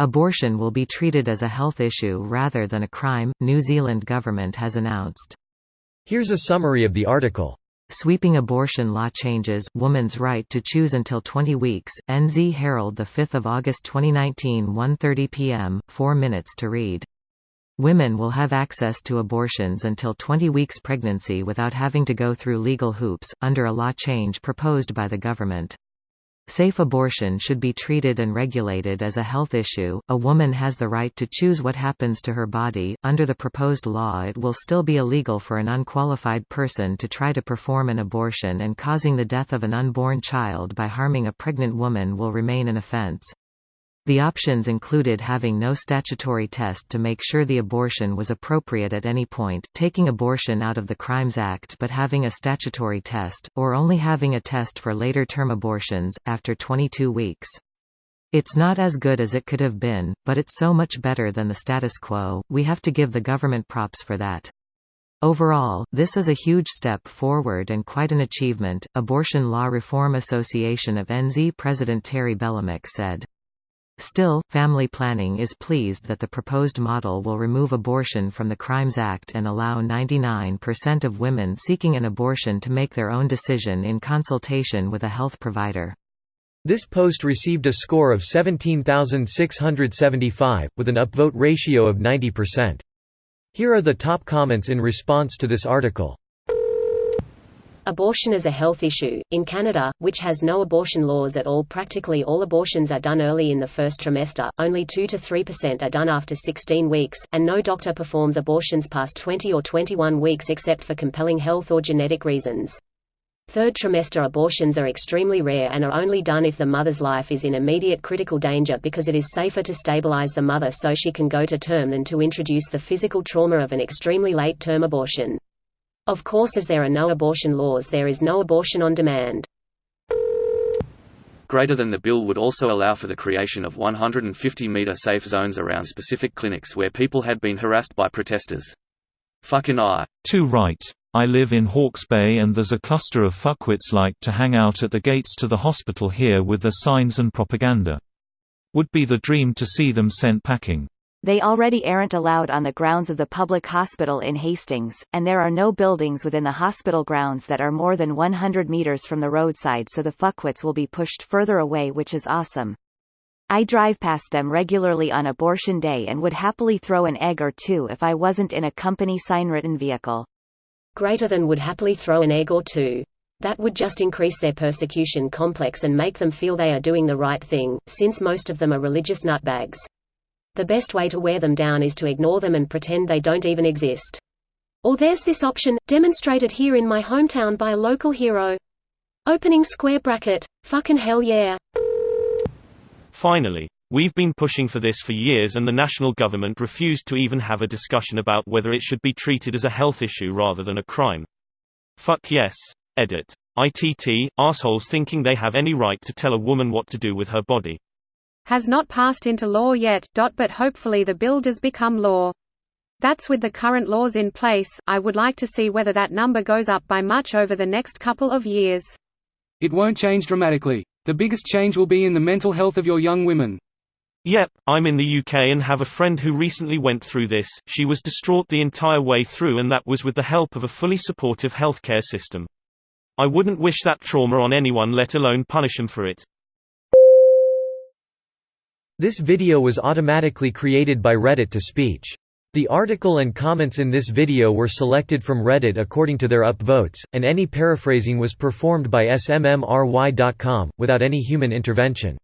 Abortion will be treated as a health issue rather than a crime, New Zealand government has announced. Here's a summary of the article. Sweeping abortion law changes, woman's right to choose until 20 weeks, NZ Herald 5 August 2019 1:30 p.m., 4 minutes to read. Women will have access to abortions until 20 weeks pregnancy without having to go through legal hoops, under a law change proposed by the government. Safe abortion should be treated and regulated as a health issue. A woman has the right to choose what happens to her body. Under the proposed law, it will still be illegal for an unqualified person to try to perform an abortion, and causing the death of an unborn child by harming a pregnant woman will remain an offense. The options included having no statutory test to make sure the abortion was appropriate at any point, taking abortion out of the Crimes Act but having a statutory test, or only having a test for later-term abortions, after 22 weeks. It's not as good as it could have been, but it's so much better than the status quo, we have to give the government props for that. Overall, this is a huge step forward and quite an achievement, Abortion Law Reform Association of NZ President Terry Bellamick said. Still, family planning is pleased that the proposed model will remove abortion from the Crimes Act and allow 99% of women seeking an abortion to make their own decision in consultation with a health provider. This post received a score of 17,675, with an upvote ratio of 90%. Here are the top comments in response to this article. Abortion is a health issue. In Canada, which has no abortion laws at all, practically all abortions are done early in the first trimester, only 2 to 3% are done after 16 weeks, and no doctor performs abortions past 20 or 21 weeks except for compelling health or genetic reasons. Third trimester abortions are extremely rare and are only done if the mother's life is in immediate critical danger, because it is safer to stabilize the mother so she can go to term than to introduce the physical trauma of an extremely late-term abortion. Of course, as there are no abortion laws, there is no abortion on demand. Greater than the bill would also allow for the creation of 150-metre safe zones around specific clinics where people had been harassed by protesters. Fucking I. Too right. I live in Hawke's Bay and there's a cluster of fuckwits like to hang out at the gates to the hospital here with their signs and propaganda. Would be the dream to see them sent packing. They already aren't allowed on the grounds of the public hospital in Hastings, and there are no buildings within the hospital grounds that are more than 100 meters from the roadside, so the fuckwits will be pushed further away, which is awesome. I drive past them regularly on abortion day and would happily throw an egg or two if I wasn't in a company sign-written vehicle. Greater than would happily throw an egg or two. That would just increase their persecution complex and make them feel they are doing the right thing, since most of them are religious nutbags. The best way to wear them down is to ignore them and pretend they don't even exist. Or there's this option, demonstrated here in my hometown by a local hero. Opening square bracket. Fucking hell yeah. Finally. We've been pushing for this for years and the national government refused to even have a discussion about whether it should be treated as a health issue rather than a crime. Fuck yes. Edit. ITT, assholes thinking they have any right to tell a woman what to do with her body. Has not passed into law yet, but hopefully the bill does become law. That's with the current laws in place. I would like to see whether that number goes up by much over the next couple of years. It won't change dramatically. The biggest change will be in the mental health of your young women. Yep, I'm in the UK and have a friend who recently went through this. She was distraught the entire way through, and that was with the help of a fully supportive healthcare system. I wouldn't wish that trauma on anyone, let alone punish them for it. This video was automatically created by Reddit to speech. The article and comments in this video were selected from Reddit according to their upvotes, and any paraphrasing was performed by smmry.com, without any human intervention.